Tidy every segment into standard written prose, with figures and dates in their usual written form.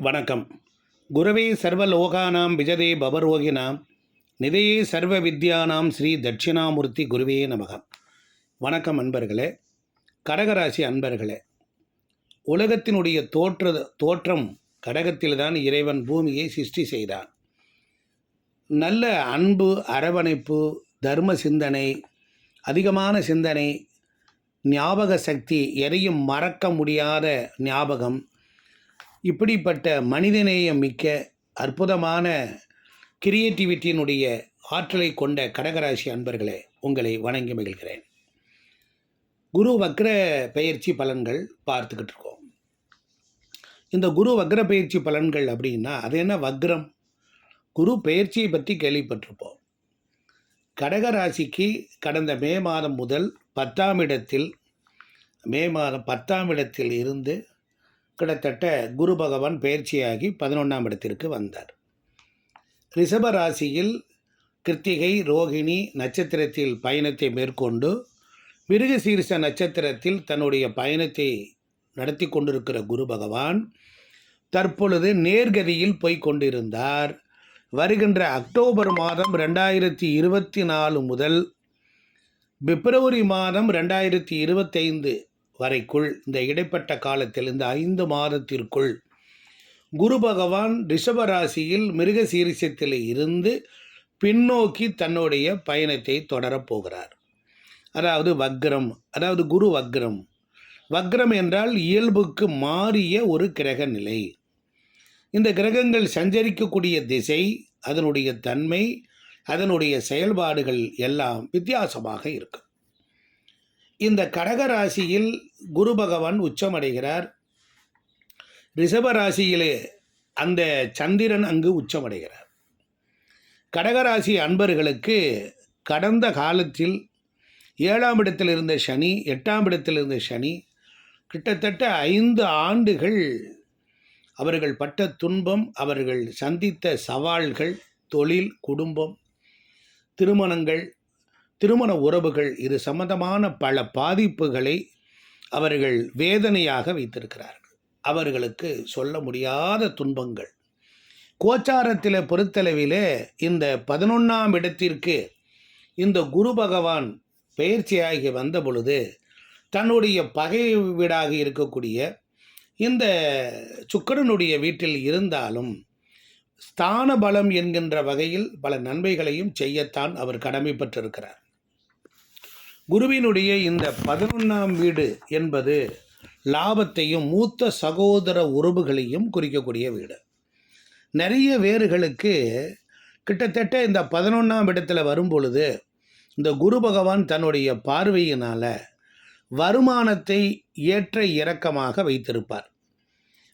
வணக்கம். குரவே சர்வலோகானாம் விஜதே பவரோகிணாம் நிதையே சர்வ வித்யானாம் ஸ்ரீ தட்சிணாமூர்த்தி குருவே நமக. வணக்கம் அன்பர்களே, கடகராசி அன்பர்களே. உலகத்தினுடைய தோற்றம் கடகத்தில்தான் இறைவன் பூமியை சிருஷ்டி செய்தான். நல்ல அன்பு, அரவணைப்பு, தர்ம சிந்தனை, அதிகமான சிந்தனை, ஞாபக சக்தி, எதையும் மறக்க முடியாத ஞாபகம், இப்படிப்பட்ட மனிதநேயம் மிக்க அற்புதமான கிரியேட்டிவிட்டியினுடைய ஆற்றலை கொண்ட கடகராசி அன்பர்களே, உங்களை வணங்கி மகிழ்கிறேன். குரு வக்ர பயிற்சி பலன்கள் பார்த்துக்கிட்டு இருக்கோம். இந்த குரு வக்ர பயிற்சி பலன்கள் அப்படின்னா அது என்ன? வக்ரம், குரு பயிற்சியை பற்றி கேள்விப்பட்டிருப்போம். கடகராசிக்கு கடந்த மே மாதம் முதல் 10ஆம் இடத்தில், மே மாதம் 10ஆம் இடத்தில் இருந்து கிட்டத்தட்ட குரு பகவான் பயிற்சியாகி 11ஆம் இடத்திற்கு வந்தார். ரிஷப ராசியில் கிருத்திகை ரோகிணி நட்சத்திரத்தில் பயணத்தை மேற்கொண்டு மிருகசீரிஷ நட்சத்திரத்தில் தன்னுடைய பயணத்தை நடத்தி கொண்டிருக்கிற குரு பகவான் தற்பொழுது நேர்கதியில் போய் கொண்டிருந்தார். வருகின்ற அக்டோபர் மாதம் 2024 முதல் பிப்ரவரி மாதம் 2025 வரைக்குள், இந்த இடைப்பட்ட காலத்தில், இந்த 5 மாதத்திற்குள் குரு பகவான் ரிஷபராசியில் மிருகசீரிஷத்தில் இருந்து பின்னோக்கி தன்னுடைய பயணத்தை தொடரப்போகிறார். அதாவது வக்ரம், அதாவது குரு வக்ரம். வக்ரம் என்றால் இயல்புக்கு மாறிய ஒரு கிரக நிலை. இந்த கிரகங்கள் சஞ்சரிக்கக்கூடிய திசை, அதனுடைய தன்மை, அதனுடைய செயல்பாடுகள் எல்லாம் வித்தியாசமாக இருக்கும். இந்த கடகராசியில் குரு பகவான் உச்சமடைகிறார். ரிஷபராசியிலே அந்த சந்திரன் அங்கு உச்சமடைகிறார். கடகராசி அன்பர்களுக்கு கடந்த காலத்தில் 7ஆம் இடத்தில் இருந்த சனி, 8ஆம் இடத்தில் இருந்த சனி, கிட்டத்தட்ட 5 ஆண்டுகள் அவர்கள் பட்ட துன்பம், அவர்கள் சந்தித்த சவால்கள், தொழில், குடும்பம், திருமணங்கள், திருமண உறவுகள், இது சம்பந்தமான பல பாதிப்புகளை அவர்கள் வேதனையாக வைத்திருக்கிறார்கள். அவர்களுக்கு சொல்ல முடியாத துன்பங்கள். கோச்சாரத்தில் பொறுத்தளவிலே இந்த 11ஆம் இடத்திற்கு இந்த குரு பகவான் பயிற்சியாகி வந்த பொழுது தன்னுடைய பகை வீடாக இருக்கக்கூடிய இந்த சுக்கிரனுடைய வீட்டில் இருந்தாலும் ஸ்தான பலம் என்கின்ற வகையில் பல நன்மைகளையும் செய்யத்தான் அவர் கடமைப்பட்டிருக்கிறார். குருவினுடைய இந்த 11ஆம் வீடு என்பது லாபத்தையும் மூத்த சகோதர உறவுகளையும் குறிக்கக்கூடிய வீடு. நிறைய வேர்களுக்கு கிட்டத்தட்ட இந்த 11ஆம் இடத்துல வரும் பொழுது இந்த குரு பகவான் தன்னுடைய பார்வையினால் வருமானத்தை ஏற்ற இறக்கமாக வைத்திருப்பார்.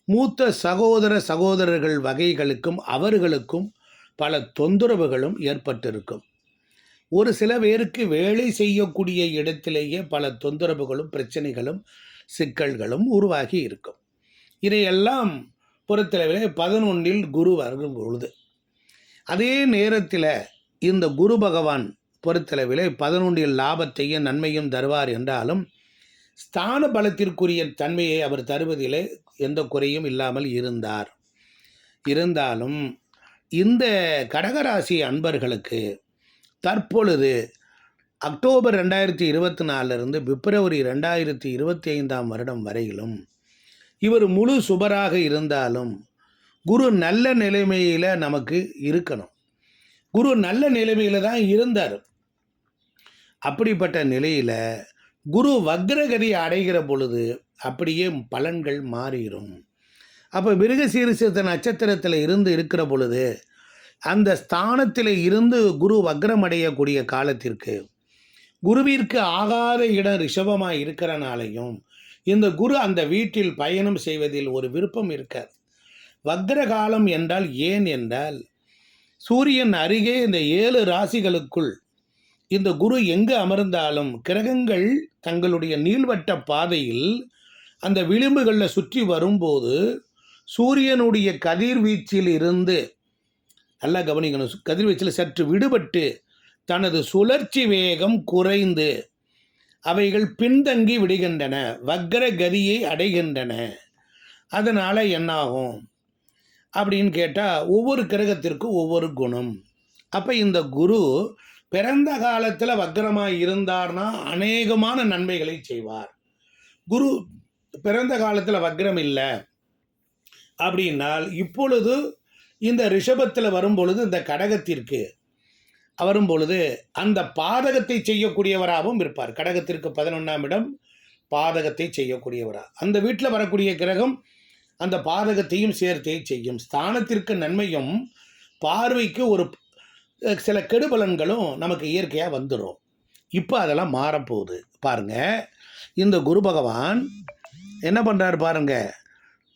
மூத்த சகோதரர்கள் வகைகளுக்கும் அவர்களுக்கும் பல தொந்தரவுகளும் ஏற்பட்டிருக்கும். ஒரு சில பேருக்கு வேலை செய்யக்கூடிய இடத்திலேயே பல தொந்தரவுகளும் பிரச்சனைகளும் சிக்கல்களும் உருவாகி இருக்கும். இதையெல்லாம் பொறுத்தளவிலே 11இல் குரு வரும் பொழுது, அதே நேரத்தில் இந்த குரு பகவான் பொறுத்தளவிலே 11இல் லாபத்தையும் நன்மையும் தருவார் என்றாலும் ஸ்தான பலத்திற்குரிய தன்மையை அவர் தருவதிலே எந்த குறையும் இல்லாமல் இருந்தாலும் இந்த கடகராசி அன்பர்களுக்கு தற்பொழுது அக்டோபர் 2024 பிப்ரவரி 2025 வருடம் வரையிலும் இவர் முழு சுபராக இருந்தாலும் குரு நல்ல நிலைமையில் நமக்கு இருக்கணும். குரு நல்ல நிலைமையில் தான் இருந்தார். அப்படிப்பட்ட நிலையில் குரு வக்ரகதி அடைகிற பொழுது அப்படியே பலன்கள் மாறிடும். அப்போ மிருகசீரிஷ நட்சத்திரத்தில் இருந்து இருக்கிற பொழுது அந்த ஸ்தானத்தில் இருந்து குரு வக்ரம் அடையக்கூடிய காலத்திற்கு குருவிற்கு ஆகாத இடம் ரிஷபமாக இருக்கிறனாலையும் இந்த குரு அந்த வீட்டில் பயணம் செய்வதில் ஒரு விருப்பம் இருக்காது. வக்ர காலம் என்றால் ஏன் என்றால், சூரியன் அருகே இந்த 7 ராசிகளுக்குள் இந்த குரு எங்கு அமர்ந்தாலும் கிரகங்கள் தங்களுடைய நீள்வட்ட பாதையில் அந்த விளிம்புகளில் சுற்றி வரும்போது சூரியனுடைய கதிர்வீச்சில் இருந்து, நல்லா கவனிக்கணும், கதிர்வீச்சில் சற்று விடுபட்டு தனது சுழற்சி வேகம் குறைந்து அவைகள் பின்தங்கி விடுகின்றன, வக்ர கதியை அடைகின்றன. அதனால் என்னாகும்? அப்படின்னு கேட்டால் ஒவ்வொரு கிரகத்திற்கும் ஒவ்வொரு குணம். அப்போ இந்த குரு பிறந்த காலத்தில் வக்ரமாக இருந்தார்னா அநேகமான நன்மைகளை செய்வார். குரு பிறந்த காலத்தில் வக்ரம் இல்லை அப்படின்னால் இப்பொழுது இந்த ரிஷபத்தில் வரும்பொழுது இந்த கடகத்திற்கு வரும் பொழுது அந்த பாதகத்தை செய்யக்கூடியவராகவும் இருப்பார். கடகத்திற்கு 11ஆம் இடம் பாதகத்தை செய்யக்கூடியவரா, அந்த வீட்டில் வரக்கூடிய கிரகம் அந்த பாதகத்தையும் சேர்த்தே செய்யும். ஸ்தானத்திற்கு நன்மையும் பார்வைக்கு ஒரு சில கெடுபலன்களும் நமக்கு இயற்கையாக வந்துடும். இப்போ அதெல்லாம் மாறப்போகுது. பாருங்க, இந்த குரு பகவான் என்ன பண்ணுறார் பாருங்க,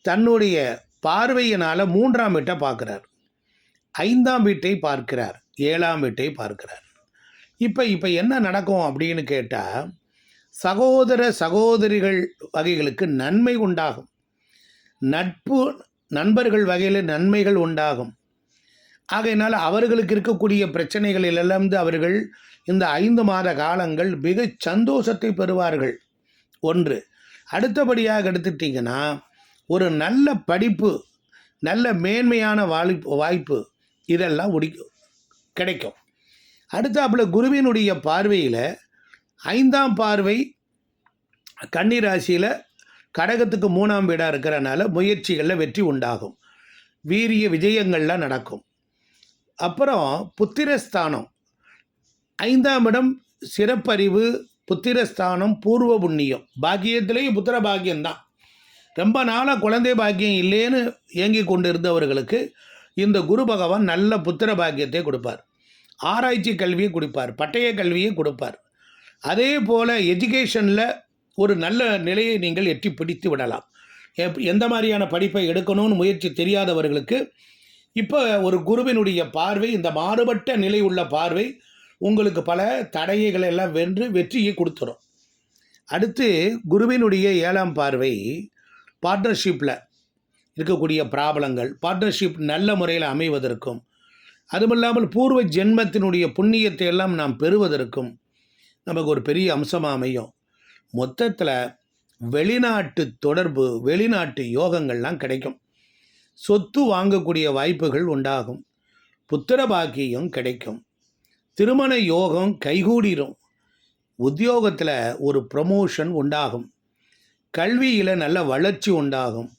தன்னுடைய பார்வையினால் 3ஆம் வீட்டை பார்க்குறார், 5ஆம் வீட்டை பார்க்கிறார், 7ஆம் வீட்டை பார்க்கிறார். இப்போ என்ன நடக்கும் அப்படின்னு கேட்டால், சகோதர சகோதரிகள் வகைகளுக்கு நன்மை உண்டாகும். நண்பர்கள் வகையில் நன்மைகள் உண்டாகும். ஆகையினால் அவர்களுக்கு இருக்கக்கூடிய பிரச்சனைகளிலிருந்து அவர்கள் இந்த 5 மாத காலங்கள் மிக சந்தோஷத்தை பெறுவார்கள். ஒன்று. அடுத்தபடியாக எடுத்துட்டிங்கன்னா, ஒரு நல்ல படிப்பு, நல்ல மேன்மையான வாய்ப்பு இதெல்லாம் கிடைக்கும். அடுத்தாப்புல குருவினுடைய பார்வையில் 5ஆம் பார்வை கன்னி ராசியில் கடகத்துக்கு 3ஆம் வீடாக இருக்கிறனால முயற்சிகளில் வெற்றி உண்டாகும், வீரிய விஜயங்கள்லாம் நடக்கும். அப்புறம் புத்திரஸ்தானம் 5ஆம் இடம் சிறப்பறிவு, புத்திரஸ்தானம், பூர்வ புண்ணியம், பாக்கியத்திலேயும் புத்திர பாக்கியம்தான். ரொம்ப நாளாக குழந்தை பாக்கியம் இல்லைன்னு இயங்கி கொண்டு இருந்தவர்களுக்கு இந்த குரு பகவான் நல்ல புத்திர பாக்கியத்தை கொடுப்பார், ஆராய்ச்சி கல்வியை கொடுப்பார், பட்டய கல்வியை கொடுப்பார். அதே போல் எஜுகேஷனில் ஒரு நல்ல நிலையை நீங்கள் எட்டி பிடித்து விடலாம். எந்த மாதிரியான படிப்பை எடுக்கணும்னு முயற்சி தெரியாதவர்களுக்கு இப்போ ஒரு குருவினுடைய பார்வை, இந்த மாறுபட்ட நிலை உள்ள பார்வை உங்களுக்கு பல தடைகளை எல்லாம் வென்று வெற்றியை கொடுத்துரும். அடுத்து குருவினுடைய 7ஆம் பார்வை பார்ட்னர்ஷிப்பில் இருக்கக்கூடிய ப்ராப்ளங்கள், பார்ட்னர்ஷிப் நல்ல முறையில் அமைவதற்கும், அதுமில்லாமல் பூர்வ ஜென்மத்தினுடைய புண்ணியத்தை எல்லாம் நாம் பெறுவதற்கும் நமக்கு ஒரு பெரிய அம்சமாக அமையும். மொத்தத்தில் வெளிநாட்டு தொடர்பு, வெளிநாட்டு யோகங்கள்லாம் கிடைக்கும். சொத்து வாங்கக்கூடிய வாய்ப்புகள் உண்டாகும், புத்திர பாக்கியம் கிடைக்கும், திருமண யோகம் கைகூடிரும், உத்தியோகத்தில் ஒரு ப்ரமோஷன் உண்டாகும், கல்வியில் நல்ல வளர்ச்சி உண்டாகும்,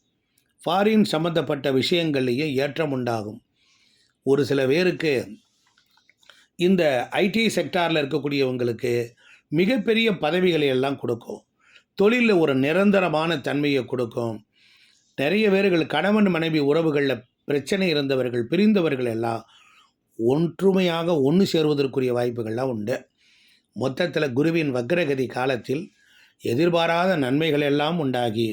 ஃபாரின் சம்மந்தப்பட்ட விஷயங்கள்லேயும் ஏற்றம் உண்டாகும். ஒரு சில பேருக்கு இந்த ஐடி செக்டாரில் இருக்கக்கூடியவங்களுக்கு மிகப்பெரிய பதவிகளை எல்லாம் கொடுக்கும், தொழிலில் ஒரு நிரந்தரமான தன்மையை கொடுக்கும். நிறைய பேர்கள் கணவன் மனைவி உறவுகளில் பிரச்சனை இருந்தவர்கள், பிரிந்தவர்கள் எல்லாம் ஒற்றுமையாக ஒன்று சேருவதற்குரிய வாய்ப்புகள்லாம் உண்டு. மொத்தத்தில் குருவின் வக்ரகதி காலத்தில் எதிர்பாராத நன்மைகள் எல்லாம் உண்டாகி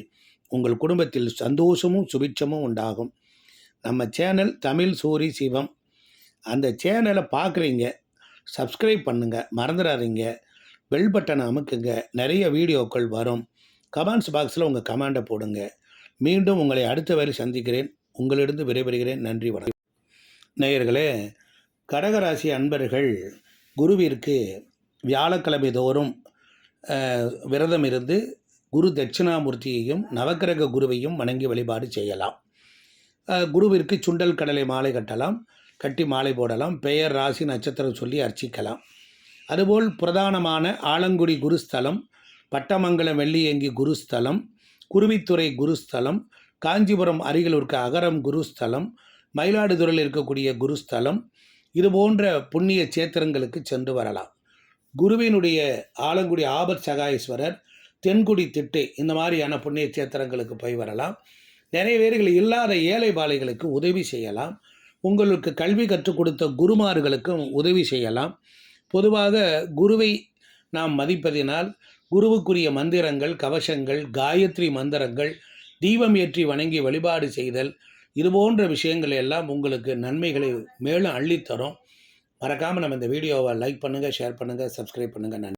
உங்கள் குடும்பத்தில் சந்தோஷமும் சுபிட்சமும் உண்டாகும். நம்ம சேனல் தமிழ் சூரி சிவம், அந்த சேனலை பார்க்குறீங்க, சப்ஸ்கிரைப் பண்ணுங்கள், மறந்துடாதீங்க, பெல் பட்டனை அமுக்குங்க, நிறைய வீடியோக்கள் வரும். கமெண்ட்ஸ் பாக்ஸில் உங்கள் கமெண்டை போடுங்க. மீண்டும் உங்களை அடுத்த வரை சந்திக்கிறேன். உங்களிடம் விடைபெறுகிறேன். நன்றி, வணக்கம். நேயர்களே, கடகராசி அன்பர்கள் குருவிற்கு வியாழக்கிழமை தோறும் விரதம் இருந்து குரு தட்சிணாமூர்த்தியையும் நவக்கிரக குருவையும் வணங்கி வழிபாடு செய்யலாம். குருவிற்கு சுண்டல் கடலை மாலை கட்டலாம், கட்டி மாலை போடலாம், பெயர் ராசி நட்சத்திரம் சொல்லி அர்ச்சிக்கலாம். அதுபோல் பிரதானமான ஆலங்குடி குருஸ்தலம், பட்டமங்கலம் வெள்ளியங்கி குருஸ்தலம், குருவித்துறை குருஸ்தலம், காஞ்சிபுரம் அருகில் இருக்க அகரம் குருஸ்தலம், மயிலாடுதுறையில் இருக்கக்கூடிய குருஸ்தலம், இது போன்ற புண்ணிய சேத்திரங்களுக்கு சென்று வரலாம். குருவினுடைய ஆலங்குடி ஆபத் சகாயேஸ்வரர், தென்குடி திட்டு, இந்த மாதிரியான புண்ணிய சேத்திரங்களுக்கு போய் வரலாம். நிறைய பேர்கள் இல்லாத ஏழை பாலைகளுக்கு உதவி செய்யலாம். உங்களுக்கு கல்வி கற்றுக் கொடுத்த குருமார்களுக்கும் உதவி செய்யலாம். பொதுவாக குருவை நாம் மதிப்பதினால் குருவுக்குரிய மந்திரங்கள், கவசங்கள், காயத்ரி மந்திரங்கள், தீபம் ஏற்றி வணங்கி வழிபாடு செய்தல், இதுபோன்ற விஷயங்கள் எல்லாம் உங்களுக்கு நன்மைகளை மேலும் அள்ளித்தரும். மறக்காமல் நம்ம இந்த வீடியோவை லைக் பண்ணுங்கள், ஷேர் பண்ணுங்கள், சப்ஸ்கிரைப் பண்ணுங்கள். நன்றி.